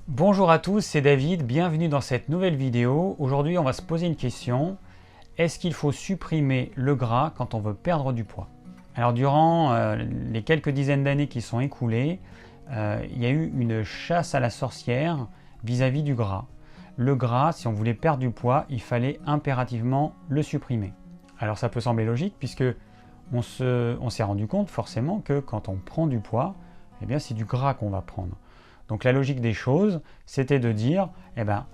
Bonjour à tous, c'est David, bienvenue dans cette nouvelle vidéo. Aujourd'hui, on va se poser une question. Est-ce qu'il faut supprimer le gras quand on veut perdre du poids? Alors, durant les quelques dizaines d'années qui sont écoulées, il y a eu une chasse à la sorcière vis-à-vis du gras. Le gras, si on voulait perdre du poids, il fallait impérativement le supprimer. Alors, ça peut sembler logique puisque on s'est rendu compte forcément que quand on prend du poids, eh bien, c'est du gras qu'on va prendre. Donc la logique des choses, c'était de dire,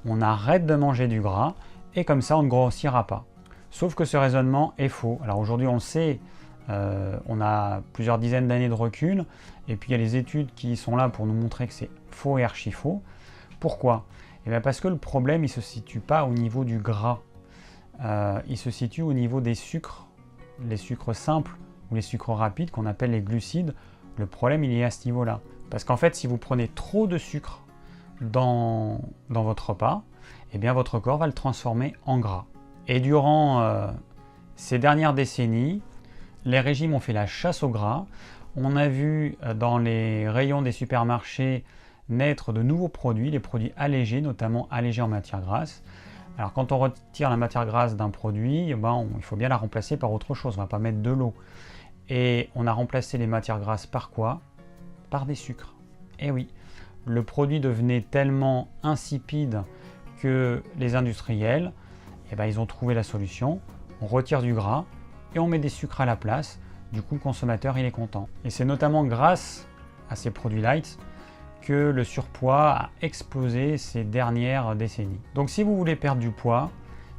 on arrête de manger du gras et comme ça on ne grossira pas. Sauf que ce raisonnement est faux. Alors aujourd'hui on le sait, on a plusieurs dizaines d'années de recul et puis il y a les études qui sont là pour nous montrer que c'est faux et archi faux. Pourquoi? Parce que le problème il ne se situe pas au niveau du gras, il se situe au niveau des sucres, les sucres simples ou les sucres rapides qu'on appelle les glucides. Le problème il est à ce niveau-là. Parce qu'en fait, si vous prenez trop de sucre dans votre repas, eh bien votre corps va le transformer en gras. Et durant ces dernières décennies, les régimes ont fait la chasse au gras. On a vu dans les rayons des supermarchés naître de nouveaux produits, les produits allégés, notamment allégés en matière grasse. Alors quand on retire la matière grasse d'un produit, il faut bien la remplacer par autre chose, on ne va pas mettre de l'eau. Et on a remplacé les matières grasses par quoi? Par des sucres. Et oui, le produit devenait tellement insipide que les industriels, ils ont trouvé la solution. On retire du gras et on met des sucres à la place. Du coup, le consommateur, il est content. Et c'est notamment grâce à ces produits light que le surpoids a explosé ces dernières décennies. Donc si vous voulez perdre du poids,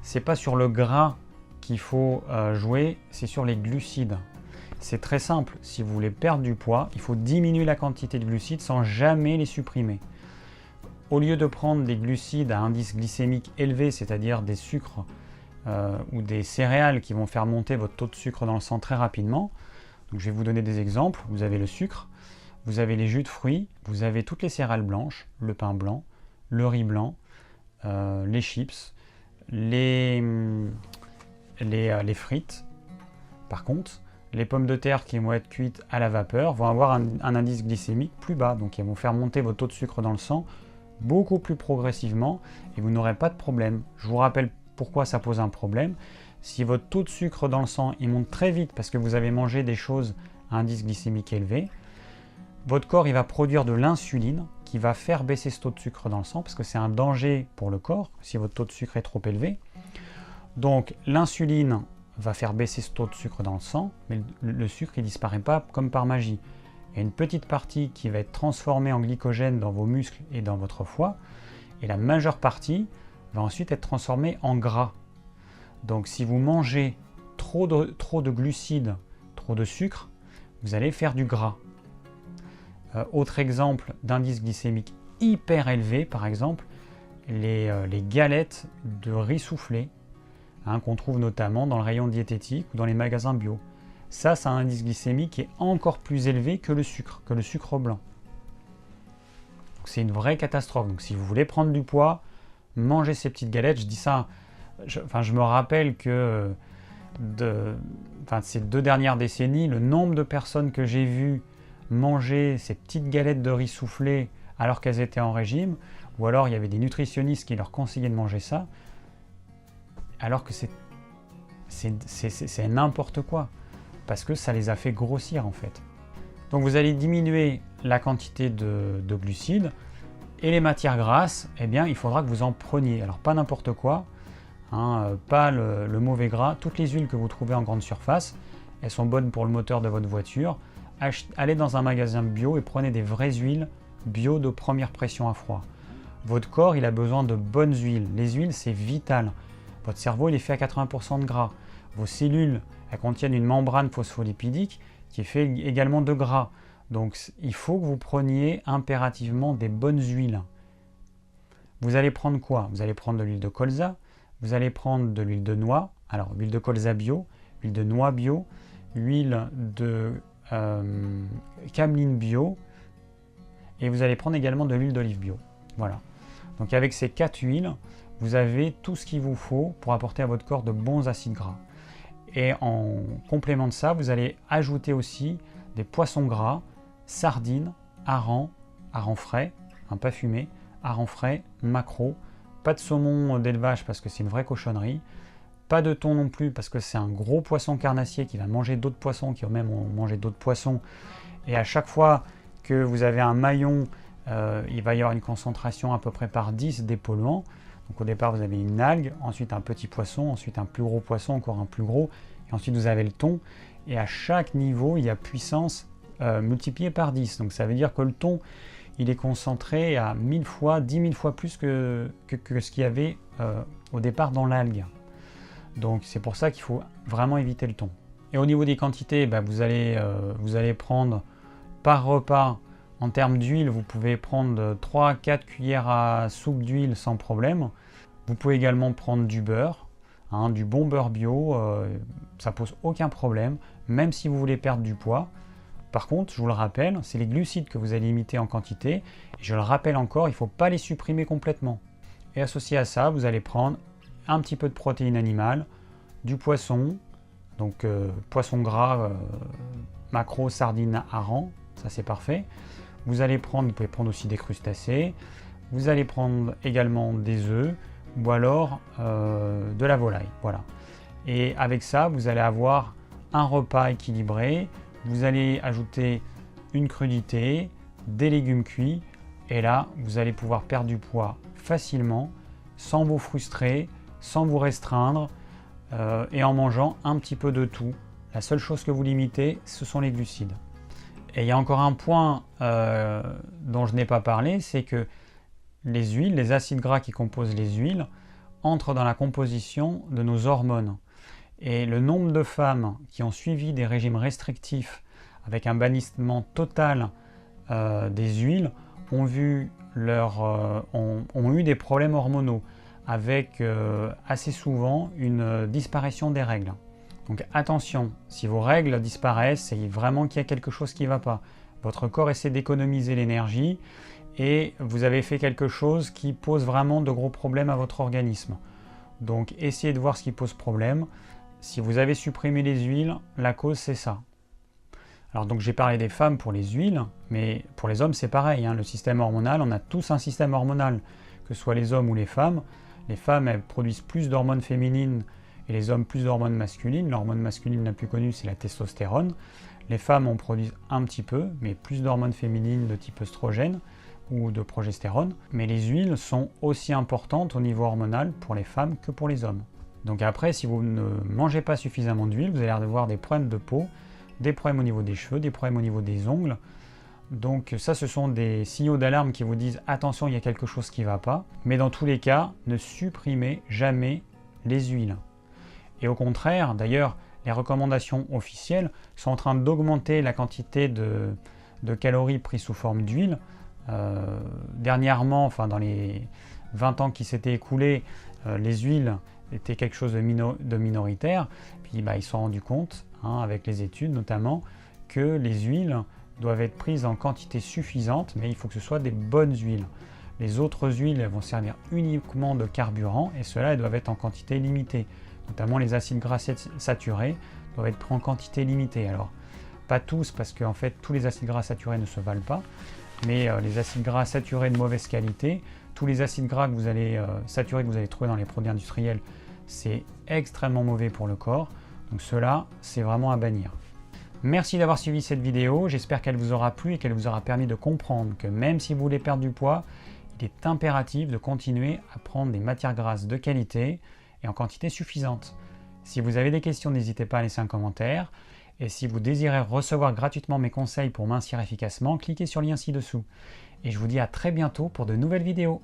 c'est pas sur le gras qu'il faut jouer, c'est sur les glucides. C'est très simple, si vous voulez perdre du poids, il faut diminuer la quantité de glucides sans jamais les supprimer. Au lieu de prendre des glucides à indice glycémique élevé, c'est-à-dire des sucres ou des céréales qui vont faire monter votre taux de sucre dans le sang très rapidement, donc je vais vous donner des exemples. Vous avez le sucre, vous avez les jus de fruits, vous avez toutes les céréales blanches, le pain blanc, le riz blanc, les chips, les frites. Par contre, les pommes de terre qui vont être cuites à la vapeur vont avoir un indice glycémique plus bas, donc elles vont faire monter votre taux de sucre dans le sang beaucoup plus progressivement et vous n'aurez pas de problème. Je vous rappelle pourquoi ça pose un problème. Si votre taux de sucre dans le sang il monte très vite parce que vous avez mangé des choses à indice glycémique élevé, votre corps il va produire de l'insuline qui va faire baisser ce taux de sucre dans le sang parce que c'est un danger pour le corps si votre taux de sucre est trop élevé. Donc l'insuline va faire baisser ce taux de sucre dans le sang, mais le sucre il disparaît pas comme par magie. Il y a une petite partie qui va être transformée en glycogène dans vos muscles et dans votre foie, et la majeure partie va ensuite être transformée en gras. Donc si vous mangez trop de glucides, trop de sucre, vous allez faire du gras. Autre exemple d'indice glycémique hyper élevé, par exemple, les galettes de riz soufflé, qu'on trouve notamment dans le rayon diététique ou dans les magasins bio. Ça a un indice glycémique qui est encore plus élevé que le sucre blanc. C'est une vraie catastrophe. Donc si vous voulez prendre du poids, mangez ces petites galettes. Je dis ça, je me rappelle que ces 2 dernières décennies, le nombre de personnes que j'ai vues manger ces petites galettes de riz soufflé alors qu'elles étaient en régime, ou alors il y avait des nutritionnistes qui leur conseillaient de manger ça, alors que c'est n'importe quoi, parce que ça les a fait grossir en fait. Donc vous allez diminuer la quantité de glucides, et les matières grasses, il faudra que vous en preniez. Alors pas n'importe quoi, pas le mauvais gras, toutes les huiles que vous trouvez en grande surface, elles sont bonnes pour le moteur de votre voiture. Allez dans un magasin bio et prenez des vraies huiles bio de première pression à froid. Votre corps il a besoin de bonnes huiles, les huiles c'est vital. Votre cerveau il est fait à 80% de gras. Vos cellules elles contiennent une membrane phospholipidique qui est faite également de gras. Donc il faut que vous preniez impérativement des bonnes huiles. Vous allez prendre quoi? Vous allez prendre de l'huile de colza, vous allez prendre de l'huile de noix, alors huile de colza bio, huile de noix bio, huile de cameline bio, et vous allez prendre également de l'huile d'olive bio. Voilà. Donc avec ces 4 huiles, vous avez tout ce qu'il vous faut pour apporter à votre corps de bons acides gras. Et en complément de ça, vous allez ajouter aussi des poissons gras, sardines, harengs frais, pas fumés, harengs frais, maquereaux, pas de saumon d'élevage parce que c'est une vraie cochonnerie, pas de thon non plus parce que c'est un gros poisson carnassier qui va manger d'autres poissons qui eux-mêmes ont mangé d'autres poissons, et à chaque fois que vous avez un maillon, il va y avoir une concentration à peu près par 10 des polluants. Donc au départ vous avez une algue, ensuite un petit poisson, ensuite un plus gros poisson, encore un plus gros, et ensuite vous avez le thon, et à chaque niveau il y a puissance multipliée par 10. Donc ça veut dire que le thon il est concentré à 1000 fois, 10 000 fois plus que ce qu'il y avait au départ dans l'algue. Donc c'est pour ça qu'il faut vraiment éviter le thon. Et au niveau des quantités, vous allez prendre par repas, en termes d'huile, vous pouvez prendre 3 à 4 cuillères à soupe d'huile sans problème. Vous pouvez également prendre du beurre, du bon beurre bio, ça pose aucun problème, même si vous voulez perdre du poids. Par contre, je vous le rappelle, c'est les glucides que vous allez limiter en quantité. Et je le rappelle encore, il ne faut pas les supprimer complètement. Et associé à ça, vous allez prendre un petit peu de protéines animales, du poisson, donc poisson gras, maquereau, sardines, harengs, ça c'est parfait. Vous pouvez prendre aussi des crustacés, vous allez prendre également des œufs ou alors de la volaille. Voilà. Et avec ça, vous allez avoir un repas équilibré, vous allez ajouter une crudité, des légumes cuits, et là, vous allez pouvoir perdre du poids facilement, sans vous frustrer, sans vous restreindre, et en mangeant un petit peu de tout. La seule chose que vous limitez, ce sont les glucides. Et il y a encore un point dont je n'ai pas parlé, c'est que les huiles, les acides gras qui composent les huiles, entrent dans la composition de nos hormones. Et le nombre de femmes qui ont suivi des régimes restrictifs avec un bannissement total des huiles ont eu des problèmes hormonaux, avec assez souvent une disparition des règles. Donc attention, si vos règles disparaissent, c'est vraiment qu'il y a quelque chose qui ne va pas. Votre corps essaie d'économiser l'énergie et vous avez fait quelque chose qui pose vraiment de gros problèmes à votre organisme. Donc essayez de voir ce qui pose problème. Si vous avez supprimé les huiles, la cause c'est ça. Alors donc j'ai parlé des femmes pour les huiles, mais pour les hommes c'est pareil, le système hormonal, on a tous un système hormonal, que ce soit les hommes ou les femmes. Les femmes elles produisent plus d'hormones féminines et les hommes plus d'hormones masculines. L'hormone masculine la plus connue c'est la testostérone. Les femmes en produisent un petit peu, mais plus d'hormones féminines de type œstrogène ou de progestérone. Mais les huiles sont aussi importantes au niveau hormonal pour les femmes que pour les hommes. Donc après, si vous ne mangez pas suffisamment d'huile, vous allez avoir des problèmes de peau, des problèmes au niveau des cheveux, des problèmes au niveau des ongles. Donc ça, ce sont des signaux d'alarme qui vous disent « attention, il y a quelque chose qui ne va pas ». Mais dans tous les cas, ne supprimez jamais les huiles. Et au contraire, d'ailleurs, les recommandations officielles sont en train d'augmenter la quantité de calories prises sous forme d'huile. Dernièrement, dans les 20 ans qui s'étaient écoulés, les huiles était quelque chose de minoritaire, puis ils se sont rendus compte, avec les études notamment, que les huiles doivent être prises en quantité suffisante, mais il faut que ce soit des bonnes huiles. Les autres huiles elles vont servir uniquement de carburant, et ceux-là doivent être en quantité limitée. Notamment les acides gras saturés doivent être pris en quantité limitée. Alors, pas tous, parce qu'en fait, tous les acides gras saturés ne se valent pas, mais les acides gras saturés de mauvaise qualité, tous les acides gras que vous allez saturés que vous allez trouver dans les produits industriels, c'est extrêmement mauvais pour le corps. Donc cela, c'est vraiment à bannir. Merci d'avoir suivi cette vidéo. J'espère qu'elle vous aura plu et qu'elle vous aura permis de comprendre que même si vous voulez perdre du poids, il est impératif de continuer à prendre des matières grasses de qualité et en quantité suffisante. Si vous avez des questions, n'hésitez pas à laisser un commentaire. Et si vous désirez recevoir gratuitement mes conseils pour mincir efficacement, cliquez sur le lien ci-dessous. Et je vous dis à très bientôt pour de nouvelles vidéos.